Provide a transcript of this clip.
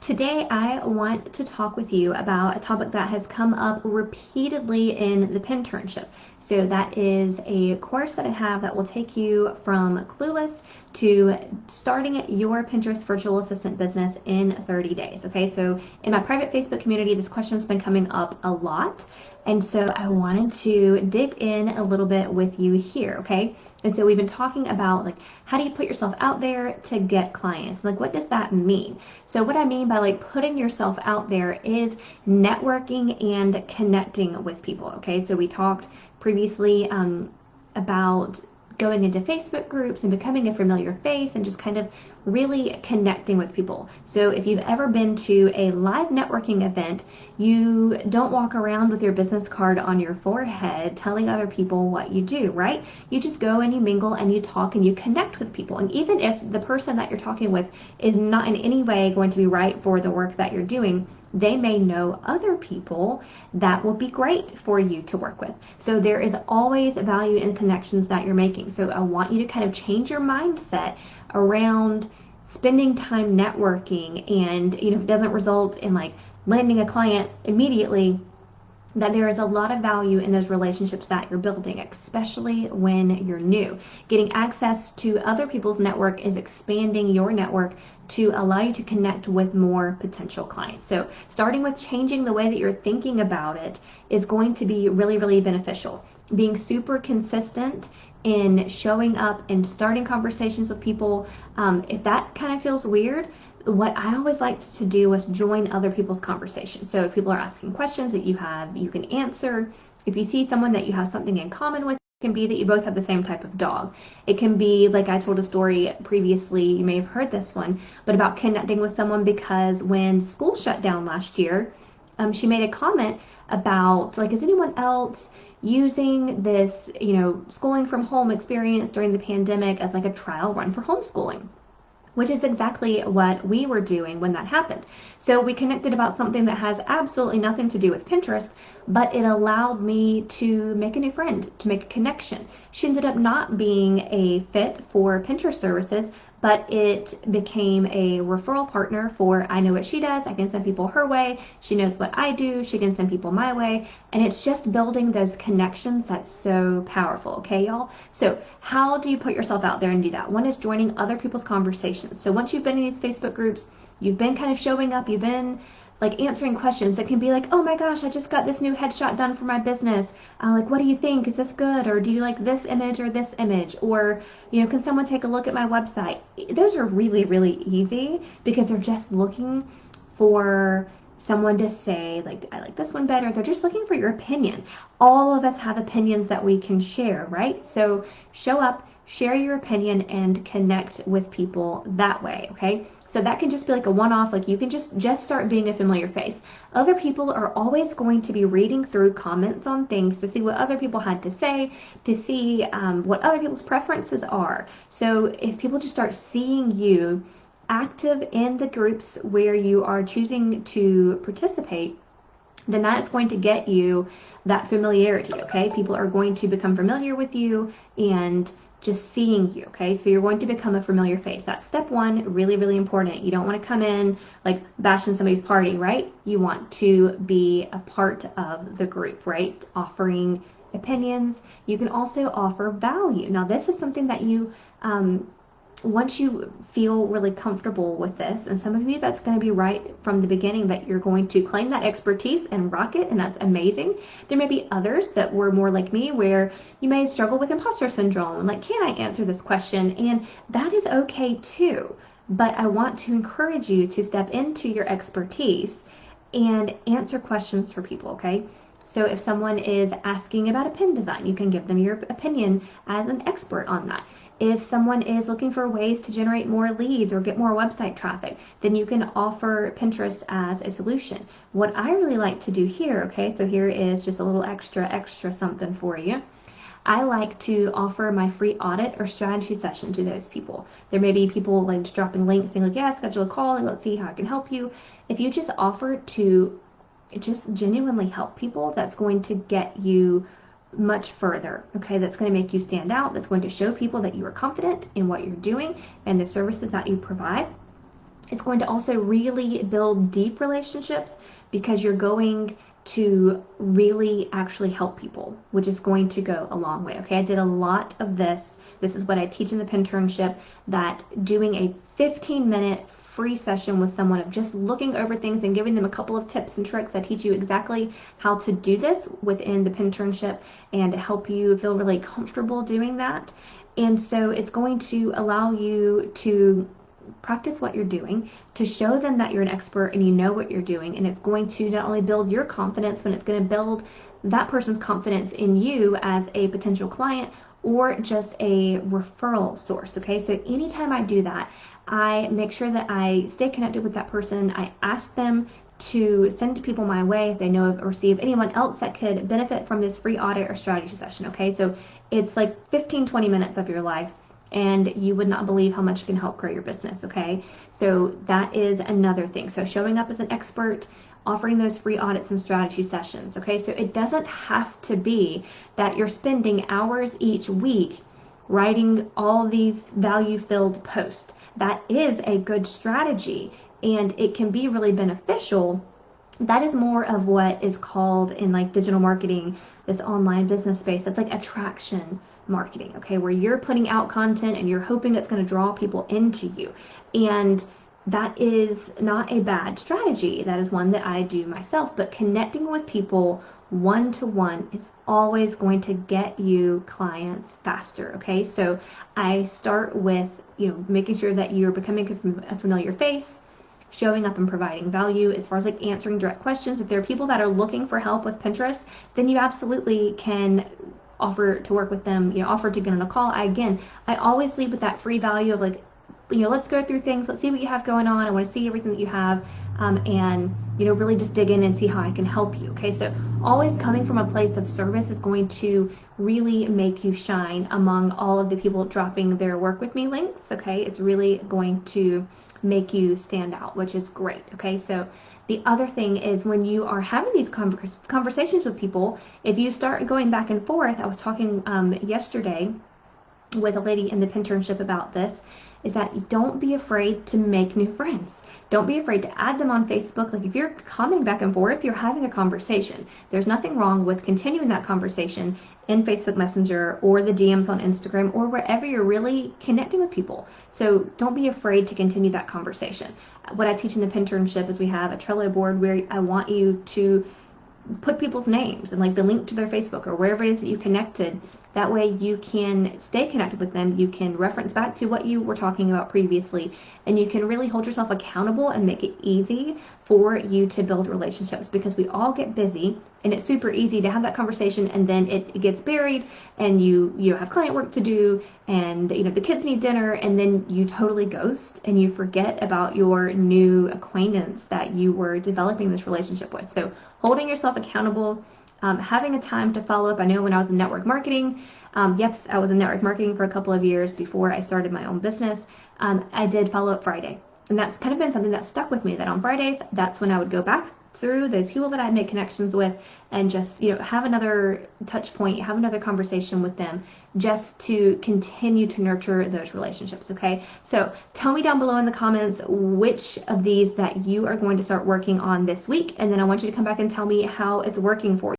Today, I want to talk with you about a topic that has come up repeatedly in the Pinternship. So that is a course that I have that will take you from clueless to starting your Pinterest virtual assistant business in 30 days. Okay, so in my private Facebook community, this question's been coming up a lot. And so I wanted to dig in a little bit with you here, okay? And so we've been talking about like how do you put yourself out there to get clients? Like what does that mean? So what I mean by like putting yourself out there is networking and connecting with people, okay? So we talked previously about going into Facebook groups and becoming a familiar face and just kind of really connecting with people. So if you've ever been to a live networking event, you don't walk around with your business card on your forehead telling other people what you do, right? You just go and you mingle and you talk and you connect with people. And even if the person that you're talking with is not in any way going to be right for the work that you're doing, they may know other people that will be great for you to work with. So there is always value in connections that you're making. So I want you to kind of change your mindset around spending time networking, and if it doesn't result in like landing a client immediately, that there is a lot of value in those relationships that you're building, especially when you're new. Getting access to other people's network is expanding your network to allow you to connect with more potential clients. So starting with changing the way that you're thinking about it is going to be really, really beneficial. Being super consistent in showing up and starting conversations with people, if that kind of feels weird, what I always liked to do was join other people's conversations. So if people are asking questions that you can answer. If you see someone that you have something in common with, it can be that you both have the same type of dog. It can be, like I told a story previously, you may have heard this one, but about connecting with someone because when school shut down last year, she made a comment about, like, is anyone else using this, schooling from home experience during the pandemic as like a trial run for homeschooling? Which is exactly what we were doing when that happened. So we connected about something that has absolutely nothing to do with Pinterest, but it allowed me to make a new friend, to make a connection. She ended up not being a fit for Pinterest services, but it became a referral partner for I know what she does, I can send people her way, she knows what I do, she can send people my way, and it's just building those connections that's so powerful, okay, y'all? So how do you put yourself out there and do that? One is joining other people's conversations. So once you've been in these Facebook groups, you've been kind of showing up, you've been like answering questions. It can be like, oh my gosh, I just got this new headshot done for my business. Like, what do you think? Is this good? Or do you like this image or this image? Or, can someone take a look at my website? Those are really, really easy because they're just looking for someone to say, like, I like this one better. They're just looking for your opinion. All of us have opinions that we can share, right? So show up, share your opinion, and connect with people that way, okay? So that can just be like a one-off, like you can just start being a familiar face. Other people are always going to be reading through comments on things to see what other people had to say, to see what other people's preferences are. So if people just start seeing you active in the groups where you are choosing to participate, then that is going to get you that familiarity, okay? People are going to become familiar with you and just seeing you, okay? So you're going to become a familiar face. That's step one, really, really important. You don't want to come in like bashing somebody's party, right? You want to be a part of the group, right? Offering opinions. You can also offer value. Now, this is something that you, once you feel really comfortable with this, and some of you that's going to be right from the beginning that you're going to claim that expertise and rock it, and that's amazing. There may be others that were more like me where you may struggle with imposter syndrome, like, can I answer this question? And that is okay too. But I want to encourage you to step into your expertise and answer questions for people, okay? So if someone is asking about a pin design, you can give them your opinion as an expert on that. If someone is looking for ways to generate more leads or get more website traffic, then you can offer Pinterest as a solution. What I really like to do here, okay, so here is just a little extra something for you. I like to offer my free audit or strategy session to those people. There may be people like just dropping links saying like, yeah, schedule a call and let's see how I can help you. If you just offer to just genuinely help people, that's going to get you much further, okay? That's going to make you stand out. That's going to show people that you are confident in what you're doing and the services that you provide. It's going to also really build deep relationships because you're going to really actually help people, which is going to go a long way. Okay, I did a lot of this. This is what I teach in the Pinternship, that doing a 15-minute free session with someone of just looking over things and giving them a couple of tips and tricks. I teach you exactly how to do this within the Pinternship and help you feel really comfortable doing that. And so it's going to allow you to practice what you're doing, to show them that you're an expert and you know what you're doing, and it's going to not only build your confidence, but it's going to build that person's confidence in you as a potential client or just a referral source. Okay, so anytime I do that, I make sure that I stay connected with that person. I ask them to send people my way if they know of or see of anyone else that could benefit from this free audit or strategy session. Okay, so it's like 15-20 minutes of your life, and you would not believe how much it can help grow your business. Okay, so that is another thing. So showing up as an expert, offering those free audits and strategy sessions. Okay, so it doesn't have to be that you're spending hours each week writing all these value filled posts. That is a good strategy and it can be really beneficial. That is more of what is called in like digital marketing, this online business space. That's like attraction marketing, okay, where you're putting out content and you're hoping it's going to draw people into you. And that is not a bad strategy. That is one that I do myself. But connecting with people one to one is always going to get you clients faster. Okay, so I start with making sure that you're becoming a familiar face, showing up and providing value as far as like answering direct questions. If there are people that are looking for help with Pinterest, then you absolutely can offer to work with them, offer to get on a call. I always lead with that free value of like, let's go through things. Let's see what you have going on. I want to see everything that you have, and really just dig in and see how I can help you. Okay, so always coming from a place of service is going to really make you shine among all of the people dropping their work with me links. Okay, it's really going to make you stand out, which is great. Okay, so the other thing is when you are having these conversations with people, if you start going back and forth, I was talking yesterday with a lady in the Pinternship about this, is that don't be afraid to make new friends. Don't be afraid to add them on Facebook. Like if you're coming back and forth, you're having a conversation. There's nothing wrong with continuing that conversation in Facebook Messenger or the DMs on Instagram or wherever you're really connecting with people. So don't be afraid to continue that conversation. What I teach in the Pinternship is we have a Trello board where I want you to put people's names and like the link to their Facebook or wherever it is that you connected. That way you can stay connected with them. You can reference back to what you were talking about previously, and you can really hold yourself accountable and make it easy for you to build relationships, because we all get busy and it's super easy to have that conversation and then it gets buried and you have client work to do and the kids need dinner, and then you totally ghost and you forget about your new acquaintance that you were developing this relationship with. So holding yourself accountable, having a time to follow up. I know when I was in network marketing, yes, I was in network marketing for a couple of years before I started my own business. I did follow up Friday. And that's kind of been something that stuck with me, that on Fridays, that's when I would go back through those people that I'd made connections with and just, have another touch point, have another conversation with them just to continue to nurture those relationships. Okay. So tell me down below in the comments which of these that you are going to start working on this week. And then I want you to come back and tell me how it's working for you.